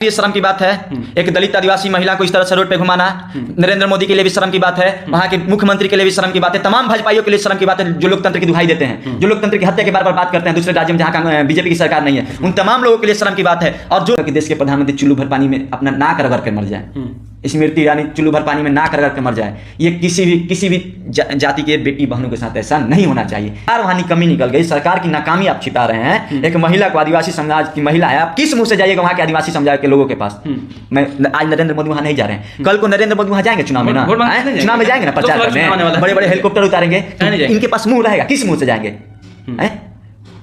ये शर्म की बात है। एक दलित आदिवासी महिला को इस तरह से रोड पे घुमाना नरेंद्र मोदी के लिए भी शर्म की बात है, वहां के मुख्यमंत्री के लिए भी शर्म की बात है, तमाम भाजपाइयों के लिए शर्म की बात है जो लोकतंत्र की दुहाई देते हैं, जो लोकतंत्र की हत्या के बारे में बात करते हैं दूसरे राज्य में जहां बीजेपी की सरकार नहीं है, उन तमाम लोगों के लिए शर्म की बात है। और जो देश के प्रधानमंत्री चुल्लू भर पानी में अपना नाक रगड़ कर मर जाए, स्मृति ईरानी चुल्लू भर पानी में नाक रगड़ कर मर जाए, ये किसी भी जाति के बेटी बहनों के साथ ऐसा नहीं होना चाहिए। यार वहां कमी निकल गई, सरकार की नाकामी आप छिपा रहे हैं। एक महिला को, आदिवासी समाज की महिला है, आप किस मुंह से जाइएगा वहां के आदिवासी समुदाय के लोगों के पास? मैं आज नरेंद्र मोदी वहां नहीं जा रहे हैं, कल को नरेंद्र मोदी वहां जाएंगे चुनाव में ना, चुनाव में जाएंगे ना, प्रचार करने बड़े बड़े हेलीकॉप्टर उतारेंगे, इनके पास मुंह रहेगा, किस मुंह से जाएंगे?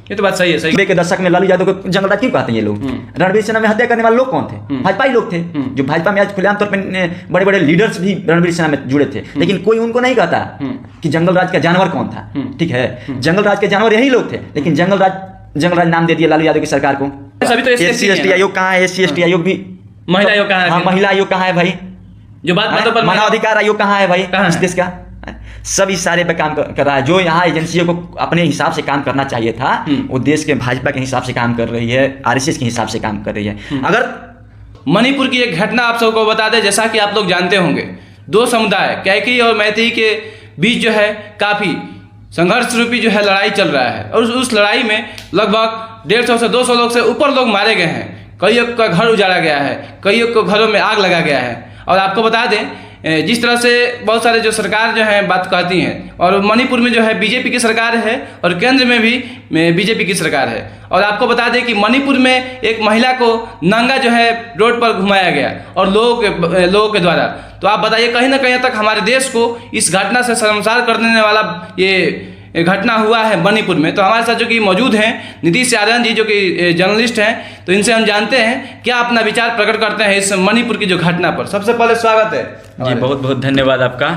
ये तो बात सही है। सही के दशक में लालू यादव को जंगलराज क्यों कहते हैं ये लोग? रणवीर सेना में हत्या करने वाले लोग कौन थे? भाजपा लोग थे, जो भाजपा में आज खुलेआम तौर पे बड़े बड़े लीडर्स भी रणवीर सेना में जुड़े थे, लेकिन कोई उनको नहीं कहता कि जंगलराज का जानवर कौन था। ठीक है, जंगलराज के जानवर यही लोग थे, लेकिन जंगलराज नाम दे दिया लालू यादव की सरकार को। सभी तो SC/ST आयोग कहाँ है? SC/ST आयोग भी, महिला आयोग कहाँ है? हाँ, महिला आयोग कहाँ है भाई? जो बात पर मानवाधिकार आयोग कहाँ है भाई इस देश का? सब इस सारे पे काम कर रहा है। जो यहाँ एजेंसियों को अपने हिसाब से काम करना चाहिए था, वो देश के भाजपा के हिसाब से काम कर रही है, RSS के हिसाब से काम कर रही है। अगर मणिपुर की एक घटना आप सबको बता दें, जैसा कि आप लोग जानते होंगे, दो समुदाय कैकी और मैतेई के बीच जो है काफ़ी संघर्ष रूपी जो है लड़ाई चल रहा है, और उस लड़ाई में लगभग 150 से 200 लोग से ऊपर लोग मारे गए हैं, कईयों का घर उजाड़ा गया है, कईयों को घरों में आग लगा गया है। और आपको बता दें, जिस तरह से बहुत सारे जो सरकार जो है बात कहती हैं, और मणिपुर में जो है बीजेपी की सरकार है और केंद्र में भी बीजेपी की सरकार है। और आपको बता दें कि मणिपुर में एक महिला को नंगा जो है रोड पर घुमाया गया और लोगों के द्वारा। तो आप बताइए, कहीं ना कहीं तक हमारे देश को इस घटना से शर्मसार कर देने वाला ये घटना हुआ है मणिपुर में। तो हमारे साथ जो कि मौजूद हैं नीतीश यादव जी, जो कि जर्नलिस्ट हैं, तो इनसे हम जानते हैं क्या अपना विचार प्रकट करते हैं इस मणिपुर की जो घटना पर। सबसे पहले स्वागत है जी, बहुत बहुत धन्यवाद आपका।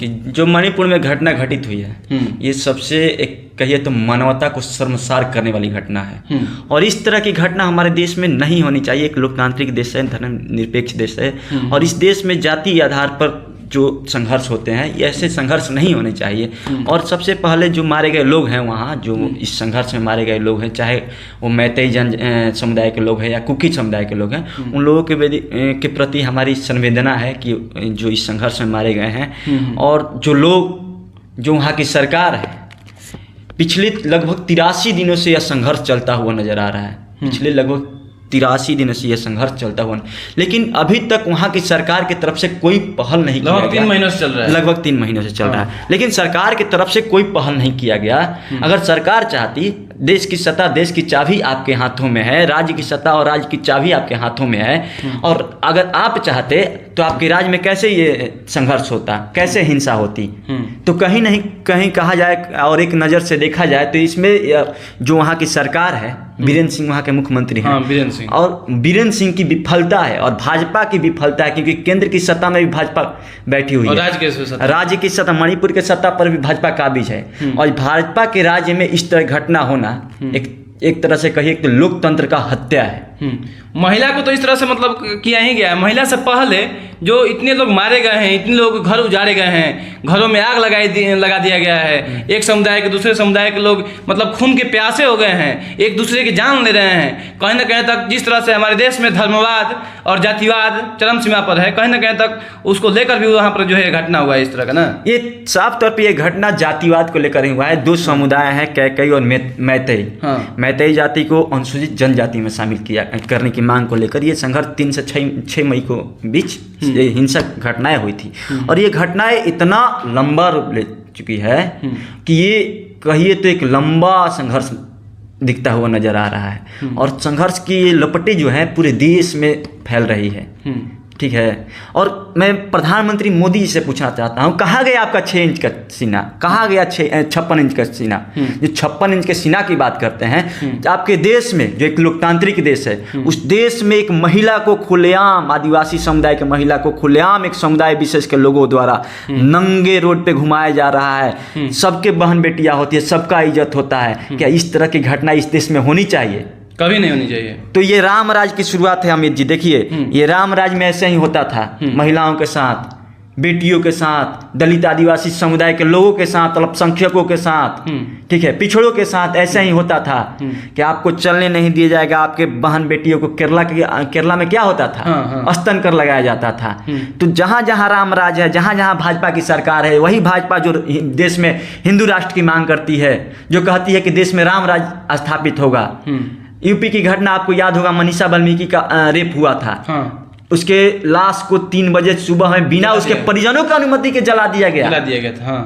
कि जो मणिपुर में घटना घटित हुई है, ये सबसे एक कहिए तो मानवता को शर्मसार करने वाली घटना है, और इस तरह की घटना हमारे देश में नहीं होनी चाहिए। एक लोकतांत्रिक देश है, धर्मनिरपेक्ष देश है, और इस देश में जाति आधार पर जो संघर्ष होते हैं, ये ऐसे संघर्ष नहीं होने चाहिए। और सबसे पहले जो मारे गए लोग हैं वहाँ, जो इस संघर्ष में मारे गए लोग हैं, चाहे वो मैतेई समुदाय के लोग हैं या कुकी समुदाय के लोग हैं, उन लोगों के प्रति हमारी संवेदना है कि जो इस संघर्ष में मारे गए हैं। और जो वहाँ की सरकार है, पिछले लगभग 83 दिनों से यह संघर्ष चलता हुआ नजर आ रहा है। पिछले लगभग 83 दिनों से यह संघर्ष चलता हुआ, लेकिन अभी तक वहाँ की सरकार की तरफ से कोई पहल नहीं किया गया। 3 महीनों से चल रहा है, लगभग 3 महीनों से चल रहा है, लेकिन सरकार की तरफ से कोई पहल नहीं किया गया। अगर सरकार चाहती, देश की सत्ता, देश की चाबी आपके हाथों में है, राज्य की सत्ता और राज्य की चाबी आपके हाथों में है, और अगर आप चाहते तो आपके राज्य में कैसे ये संघर्ष होता, कैसे हिंसा होती? तो कहीं नहीं कहीं कहा जाए और एक नज़र से देखा जाए तो इसमें जो वहाँ की सरकार है, बीरेन्द्र सिंह वहाँ के मुख्यमंत्री हैं, और बीरेन्द्र सिंह की विफलता है और भाजपा की विफलता है, क्योंकि केंद्र की सत्ता में भी भाजपा बैठी हुई है, राज्य की सत्ता, मणिपुर के सत्ता पर भी भाजपा काबिज है। और भाजपा के राज्य में इस तरह घटना होना एक तरह से कहिए कि लोकतंत्र का हत्या है। महिला को तो इस तरह से मतलब किया ही गया है। महिला से पहले जो इतने लोग मारे गए हैं, इतने लोग घर उजाड़े गए हैं, घरों में आग लगा दिया गया है, एक समुदाय के दूसरे समुदाय के लोग मतलब खून के प्यासे हो गए हैं, एक दूसरे की जान ले रहे हैं। कहीं ना कहीं तक जिस तरह से हमारे देश में धर्मवाद और जातिवाद चरम सीमा पर है, कहीं ना कहीं तक उसको लेकर भी वहाँ पर जो है घटना हुआ है इस तरह का ना। ये साफ तौर पर यह घटना जातिवाद को लेकर ही हुआ है। 2 समुदाय हैं, कैकई और मैतेई। मैतेई जाति को अनुसूचित जनजाति में शामिल करने की मांग को लेकर ये संघर्ष 3 से 6 मई को बीच हिंसक घटनाएं हुई थी। और ये घटनाएं इतना लंबा रूप ले चुकी है कि ये कहिए तो एक लंबा संघर्ष दिखता हुआ नजर आ रहा है, और संघर्ष की ये लपटें जो है पूरे देश में फैल रही है। ठीक है, और मैं प्रधानमंत्री मोदी जी से पूछना चाहता हूँ, कहाँ गया आपका 6 इंच का सीना? कहाँ गया 56 इंच का सीना? जो 56 इंच के सीना की बात करते हैं, आपके देश में जो एक लोकतांत्रिक देश है, उस देश में एक महिला को खुलेआम, आदिवासी समुदाय के महिला को खुलेआम एक समुदाय विशेष के लोगों द्वारा नंगे रोड पे घुमाया जा रहा है। सबके बहन बेटियां होती है, सबका इज्जत होता है। क्या इस तरह की घटना इस देश में होनी चाहिए? कभी नहीं होनी चाहिए। तो ये राम राज की शुरुआत है अमित जी। देखिए, ये राम राज में ऐसे ही होता था महिलाओं के साथ, बेटियों के साथ, दलित आदिवासी समुदाय के लोगों के साथ, अल्पसंख्यकों के साथ, ठीक है, पिछड़ों के साथ ऐसा ही होता था कि आपको चलने नहीं दिया जाएगा। आपके बहन बेटियों को केरला में क्या होता था, स्तन कर लगाया जाता था। तो जहाँ जहाँ राम राज है, जहाँ जहाँ भाजपा की सरकार है, वही भाजपा जो देश में हिंदू राष्ट्र की मांग करती है, जो कहती है कि देश में राम राज स्थापित होगा। यूपी की घटना आपको याद होगा, मनीषा वाल्मीकि का रेप हुआ था। उसके लाश को 3 बजे सुबह में बिना उसके परिजनों की अनुमति के जला दिया गया था।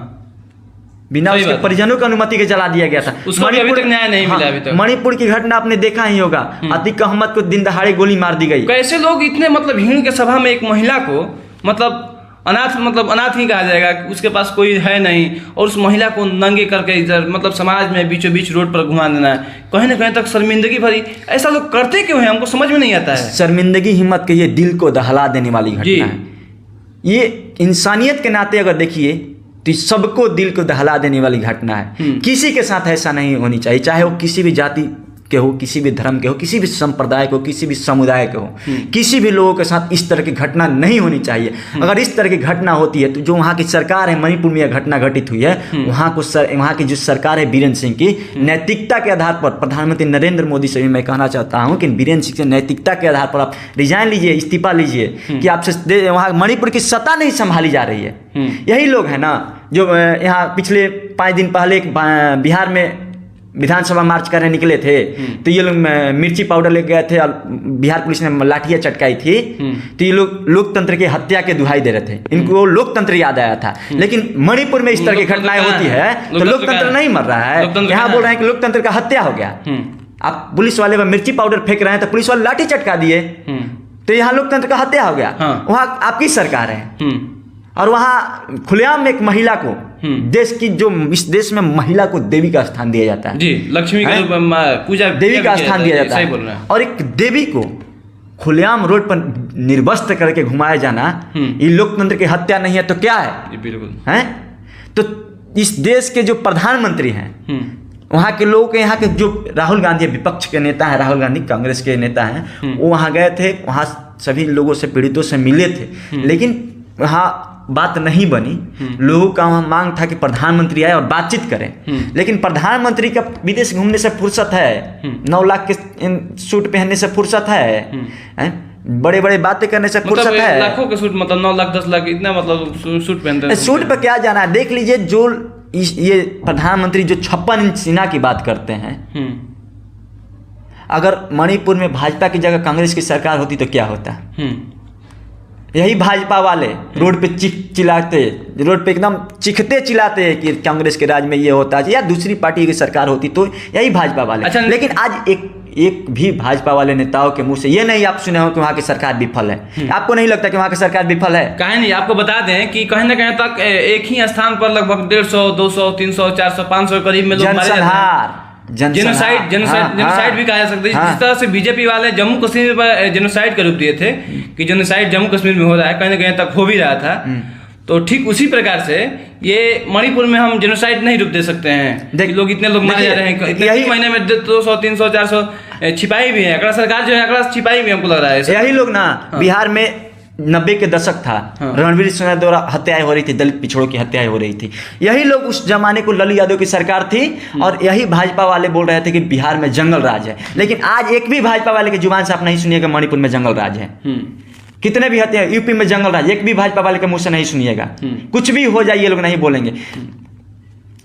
बिना उसके परिजनों की अनुमति के जला दिया गया था। उसको अभी तक न्याय नहीं मिला अभी तक। मणिपुर की घटना आपने देखा ही होगा, अतीक अहमद को दिन दहाड़े गोली मार दी गई। कैसे लोग इतने मतलब भीड़ के सभा में एक महिला को मतलब अनाथ ही कहा जाएगा, उसके पास कोई है नहीं, और उस महिला को नंगे करके इधर मतलब समाज में बीचों बीच रोड पर घुमा देना है, कहीं ना कहीं तक शर्मिंदगी भरी। ऐसा लोग करते क्यों हैं, हमको समझ में नहीं आता है। शर्मिंदगी हिम्मत के ये दिल को दहला देने वाली घटना है। ये इंसानियत के नाते अगर देखिए तो सबको दिल को दहला देने वाली घटना है। किसी के साथ ऐसा नहीं होनी चाहिए, चाहे वो किसी भी जाति के हो, किसी भी धर्म के हो, किसी भी संप्रदाय के हो, किसी भी समुदाय के हो, किसी भी लोगों के साथ इस तरह की घटना नहीं होनी चाहिए। अगर इस तरह की घटना होती है तो जो वहाँ की सरकार है, मणिपुर में यह घटना घटित हुई है, वहाँ की जो सरकार है बीरेंद्र सिंह की, नैतिकता के आधार पर, प्रधानमंत्री नरेंद्र मोदी से भी मैं कहना चाहता हूँ कि बीरेंद्र सिंह से नैतिकता के आधार पर आप रिजाइन लीजिए, इस्तीफा लीजिए कि आपसे वहाँ मणिपुर की सत्ता नहीं संभाली जा रही है। यही लोग हैं ना जो यहाँ पिछले 5 दिन पहले बिहार में विधानसभा मार्च करने निकले थे, तो ये लोग मिर्ची पाउडर लेके गए थे और बिहार पुलिस ने लाठियां चटकाई थी, तो ये लोग लोकतंत्र की हत्या के दुहाई दे रहे थे। इनको लोकतंत्र याद आया था। लेकिन मणिपुर में इस तरह की घटनाएं होती है तो लोकतंत्र नहीं मर रहा है। यहाँ बोल रहे हैं कि लोकतंत्र का हत्या हो गया। आप पुलिस वाले में मिर्ची पाउडर फेंक रहे हैं तो पुलिस वाले लाठी चटका दिए, तो यहाँ लोकतंत्र का हत्या हो गया। वहाँ आपकी सरकार है और वहाँ खुलेआम एक महिला को देश की जो इस देश में महिला को देवी का स्थान दिया जाता है जी, लक्ष्मी का पूजा देवी का स्थान दिया जाता है। और एक देवी को खुलेआम रोड पर निर्वस्त्र करके घुमाया जाना, ये लोकतंत्र की हत्या नहीं है तो क्या है? बिल्कुल है। तो इस देश के जो प्रधानमंत्री हैं, वहाँ के लोग, यहाँ के जो राहुल गांधी विपक्ष के नेता हैं, राहुल गांधी कांग्रेस के नेता हैं, वो वहाँ गए थे, वहाँ सभी लोगों से, पीड़ितों से मिले थे, लेकिन वहाँ बात नहीं बनी। लोगों का वहाँ मांग था कि प्रधानमंत्री आए और बातचीत करें, लेकिन प्रधानमंत्री का विदेश घूमने से फुर्सत है, 9 लाख के सूट पहनने से फुर्सत है, बड़े बड़े बातें करने से फुर्सत है। लाखों के सूट, मतलब 9 लाख 10 लाख इतना मतलब सूट पहनते हैं। सूट पे क्या जाना है? देख लीजिए, जो ये प्रधानमंत्री जो 56 इंच सीना की बात करते हैं, अगर मणिपुर में भाजपा की जगह कांग्रेस की सरकार होती तो क्या होता? यही भाजपा वाले रोड पे चिल्लाते, रोड पे एकदम चिखते चिल्लाते हैं कि कांग्रेस के राज में ये होता है, या दूसरी पार्टी की सरकार होती तो यही भाजपा वाले। अच्छा, लेकिन आज एक भी भाजपा वाले नेताओं के मुंह से ये नहीं आप सुने हो कि वहाँ की सरकार विफल है। आपको नहीं लगता कि वहाँ की सरकार विफल है? कहीं नहीं। आपको बता दें कि कहीं ना कहीं तक एक ही स्थान पर लगभग 150, 200, 300, 400, 500 करीब में लोग मारे जाते हैं। जेनोसाइड भी कहा जा सकता है। जिस तरह से बीजेपी वाले जम्मू कश्मीर पर जेनोसाइड का रूप दिए थे कि जेनोसाइड जम्मू कश्मीर में हो रहा है, कहीं ना कहीं तक हो भी रहा था, तो ठीक उसी प्रकार से ये मणिपुर में हम जेनोसाइड नहीं रूप दे सकते हैं। देखिए लोग इतने लोग मारे जा रहे हैं, इतने महीने में 200, 300, 400 छिपाई भी है। अगला सरकार जो है अगला छिपाई भी हमको लग रहा है। यही लोग ना बिहार में 90 के दशक था, रणवीर सिंह द्वारा हत्याएं हो रही थी, दलित पिछड़ों की हत्याएं हो रही थी। यही लोग उस जमाने को ललू यादव की सरकार थी, और यही भाजपा वाले बोल रहे थे कि बिहार में जंगल राज है। लेकिन आज एक भी भाजपा वाले की जुबान से आप नहीं सुनिएगा मणिपुर में जंगल राज है। कितने भी हत्या, यूपी में जंगल राज, एक भी भाजपा वाले के मुंह से नहीं सुनिएगा। कुछ भी हो जाए ये लोग नहीं बोलेंगे।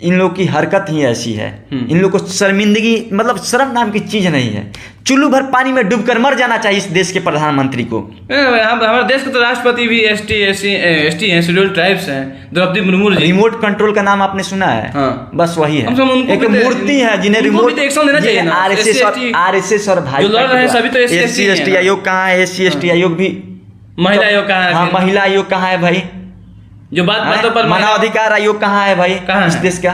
इन लोग की हरकत ही ऐसी है, इन लोग को शर्मिंदगी, मतलब शर्म नाम की चीज नहीं है। चुल्लू भर पानी में डूबकर मर जाना चाहिए इस देश के प्रधानमंत्री को। हमारे देश के तो राष्ट्रपति भी एसटी हैं, शेड्यूल्ड ट्राइब्स हैं, द्रौपदी मुर्मू। रिमोट कंट्रोल का नाम आपने सुना है? बस वही है, एक मूर्ति है जिन्हें रिमोट एक्शन देना चाहिए। आरएसएस और भाई एससी एसटी आयोग कहाँ है? एससी एसटी आयोग भी, महिला आयोग कहाँ है? महिला आयोग कहाँ है भाई? जो बातों पर मानवाधिकार आयोग कहाँ है भाई? कहाँ इस देश का?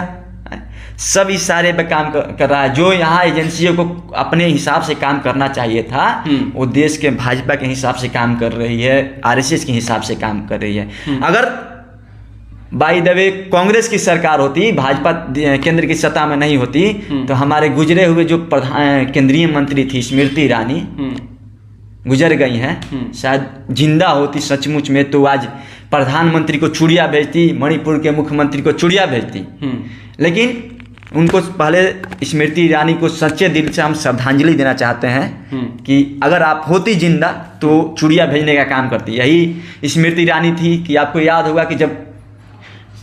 सब इस सारे पे काम कर रहा है। जो यहाँ एजेंसियों को अपने हिसाब से काम करना चाहिए था, वो देश के भाजपा के हिसाब से काम कर रही है, आरएसएस के हिसाब से काम कर रही है। अगर बाय द वे कांग्रेस की सरकार होती, भाजपा केंद्र की सत्ता में नहीं होती, तो हमारे गुजरे हुए जो केंद्रीय मंत्री थी स्मृति ईरानी, गुजर गई हैं, शायद जिंदा होती सचमुच में तो आज प्रधानमंत्री को चूड़िया भेजती, मणिपुर के मुख्यमंत्री को चूड़िया भेजती। लेकिन उनको पहले स्मृति ईरानी को सच्चे दिल से हम श्रद्धांजलि देना चाहते हैं कि अगर आप होती जिंदा तो चूड़िया भेजने का काम करती। यही स्मृति ईरानी थी कि आपको याद होगा कि जब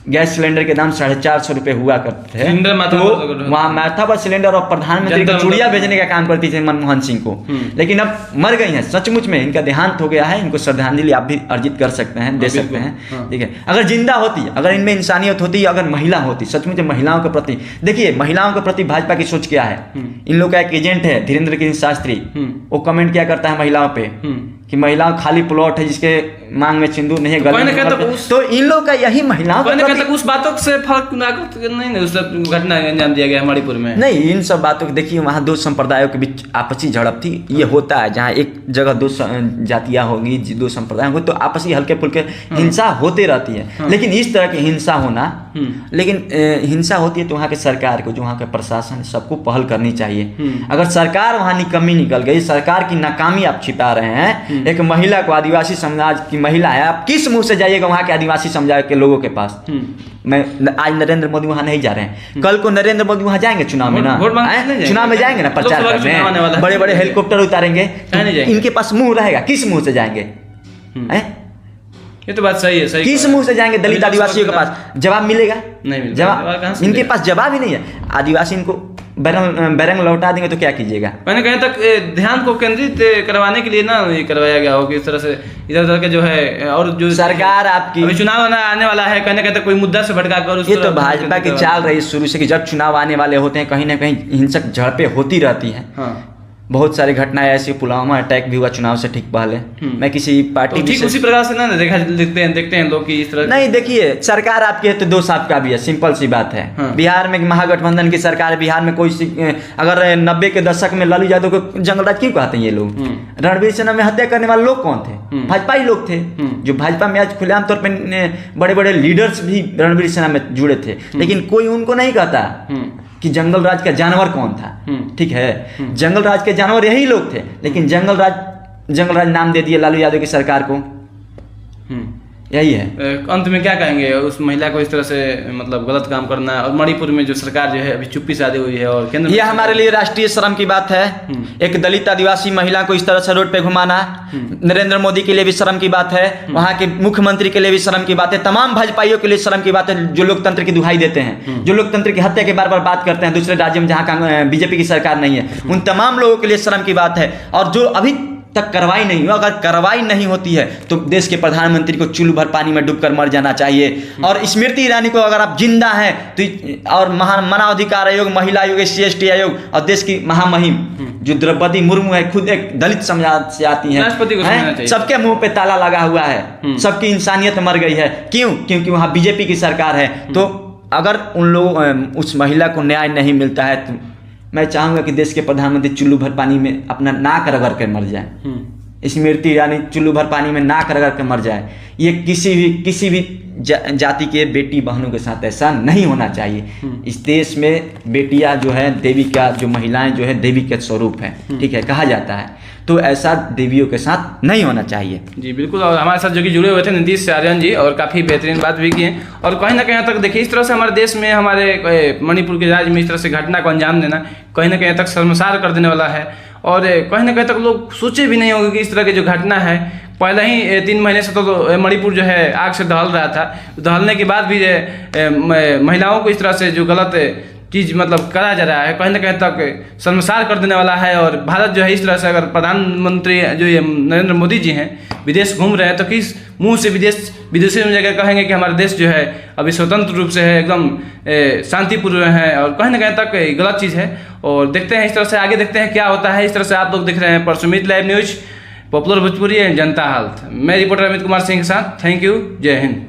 गैस सिलेंडर के दाम 450 रुपये हुआ करते थे तो वहाँ माथा पर सिलेंडर और प्रधानमंत्री को चूड़िया भेजने का काम करती थी मनमोहन सिंह को। लेकिन अब मर गई हैं, सचमुच में इनका देहांत हो गया है। इनको श्रद्धांजलि आप भी अर्जित कर सकते हैं, दे सकते हैं, ठीक है। अगर जिंदा होती, अगर इनमें इंसानियत होती, अगर महिला होती, सचमुच महिलाओं के प्रति, देखिए महिलाओं के प्रति भाजपा की सोच क्या है। इन लोग का एक एजेंट है धीरेन्द्र गिरी शास्त्री, वो कमेंट क्या करता है महिलाओं पे कि महिलाओं खाली प्लॉट है जिसके मांग में सिंदूर नहीं है, तो इन लोग का यही महिलाओं तक उस बातों से फर्क नहीं उस घटना अंजाम दिया गया मणिपुर में। नहीं, इन सब बातों को देखिए, वहाँ दो संप्रदायों के बीच आपसी झड़प थी। ये होता है जहाँ एक जगह दो जातियाँ होगी, दो संप्रदाय होंगे तो आपसी हल्के फुल्के हिंसा होते रहती है। लेकिन इस तरह की हिंसा होना, लेकिन हिंसा होती है तो वहाँ के सरकार को, जो वहाँ का प्रशासन, सबको पहल करनी चाहिए। अगर सरकार वहाँ निकम्मी निकल गई, सरकार की नाकामी आप छिपा रहे हैं। एक महिला को, आदिवासी समाज की महिला है, आप किस मुंह से जाइएगा वहाँ के आदिवासी समुदाय के लोगों के पास? मैं आज नरेंद्र मोदी वहाँ नहीं जा रहे हैं, कल को नरेंद्र मोदी वहाँ जाएंगे चुनाव में ना, चुनाव में जाएंगे ना प्रचार करने, बड़े बड़े हेलीकॉप्टर उतारेंगे, इनके पास मुंह रहेगा, किस मुंह से जाएंगे? ये तो बात सही है, सही। किस मुंह से जाएंगे दलित आदिवासियों के पास? जवाब मिलेगा? नहीं मिलेगा जवाब, इनके पास जवाब ही नहीं है। आदिवासी इनको बैरंग लौटा देंगे तो क्या कीजिएगा? मैंने कहीं तक ध्यान को केंद्रित करवाने के लिए ना ये करवाया गया हो कि इस तरह से इधर उधर के जो है, और जो सरकार आपकी अभी चुनाव आने वाला है, कहीं ना कहीं तक कोई मुद्दा से भटका कर, ये तो भाजपा की चाल रही शुरू से कि जब चुनाव आने वाले होते हैं कहीं ना कहीं हिंसक झड़पें होती रहती हैं। बहुत सारी घटनाएं ऐसी, पुलवामा अटैक भी हुआ चुनाव से ठीक पहले। मैं किसी पार्टी तो ठीक उसी प्रकार से ना देखते हैं लोग कि इस तरह नहीं। देखिए, सरकार आपकी है तो दोष आपका भी है, सिंपल सी बात है। बिहार में महागठबंधन की सरकार है, बिहार में कोई अगर 90 के दशक में लालू यादव को जंगलराज क्यों कहते हैं ये लोग? रणवीर सेना में हत्या करने वाले लोग कौन थे? भाजपा ही लोग थे। जो भाजपा में आज खुलेआम तौर पर बड़े बड़े लीडर्स भी रणवीर सेना में जुड़े थे, लेकिन कोई उनको नहीं कहता कि जंगल राज का जानवर कौन था। ठीक है, जंगल राज के जानवर यही लोग थे, लेकिन जंगल राज नाम दे दिए लालू यादव की सरकार को। यही है। अंत में क्या कहेंगे उस महिला को इस तरह से मतलब गलत काम करना, और मणिपुर में जो सरकार जो है अभी चुप्पी साधी हुई है, और केंद्र ये हमारे लिए राष्ट्रीय शर्म की बात है। एक दलित आदिवासी महिला को इस तरह से रोड पे घुमाना नरेंद्र मोदी के लिए भी शर्म की बात है, वहाँ के मुख्यमंत्री के लिए भी शर्म की बात है, तमाम भाजपाइयों के लिए शर्म की बात है जो लोकतंत्र की दुहाई देते हैं, जो लोकतंत्र की हत्या के बार बार बात करते हैं दूसरे राज्य में जहाँ बीजेपी की सरकार नहीं है। उन तमाम लोगों के लिए शर्म की बात है। और जो अभी तक कार्रवाई नहीं हुआ, अगर कार्रवाई नहीं होती है तो देश के प्रधानमंत्री को चुल्लू भर पानी में डूबकर मर जाना चाहिए। और स्मृति ईरानी को अगर आप जिंदा हैं तो, और मानवाधिकार आयोग, महिला आयोग, SC/ST आयोग, और देश की महामहिम जो द्रौपदी मुर्मू है, खुद एक दलित समाज से आती हैं, सबके मुंह पे ताला लगा हुआ है, सबकी इंसानियत मर गई है। क्यों? क्योंकि वहाँ बीजेपी की सरकार है। तो अगर उन लोग उस महिला को न्याय नहीं मिलता है तो मैं चाहूँगा कि देश के प्रधानमंत्री चुल्लू भर पानी में अपना नाक रगड़ कर मर जाए। स्मृति ईरानी चुल्लू भर पानी में नाक रगड़ कर मर जाए। ये किसी भी जाति के बेटी बहनों के साथ ऐसा नहीं होना चाहिए। इस देश में बेटियां जो है देवी का, जो महिलाएं जो है देवी के स्वरूप है, ठीक है, कहा जाता है। तो ऐसा देवियों के साथ नहीं होना चाहिए। जी बिल्कुल। और हमारे साथ जो कि जुड़े हुए थे नीतीश आर्यन जी, और काफ़ी बेहतरीन बात भी की है। और कहीं ना कहीं तक देखिए, इस तरह से हमारे देश में, हमारे मणिपुर के राज्य में इस तरह से घटना को अंजाम देना कहीं ना कहीं तक शर्मसार कर देने वाला है। और कहीं ना कहीं तक लोग सोचे भी नहीं होंगे कि इस तरह की जो घटना है, पहले ही 3 महीने से तो मणिपुर जो है आग से दहल रहा था, दहलने के बाद भी महिलाओं को इस तरह से जो गलत चीज़ मतलब करा जा रहा है, कहीं ना कहीं तक शर्मसार कर देने वाला है। और भारत जो है इस तरह से, अगर प्रधानमंत्री जो ये नरेंद्र मोदी जी हैं विदेश घूम रहे हैं, तो किस मुंह से विदेशी में जाकर कहेंगे कि हमारा देश जो है अभी स्वतंत्र रूप से है, एकदम शांतिपूर्ण है, और कहीं ना कहीं तक गलत चीज़ है। और देखते हैं इस तरह से आगे, देखते हैं क्या होता है। इस तरह से आप लोग देख रहे हैं परसुमित live news, popular Bhojpuri and Janata health. मैं रिपोर्टर अमित कुमार सिंह के साथ। Thank you. जय हिंद।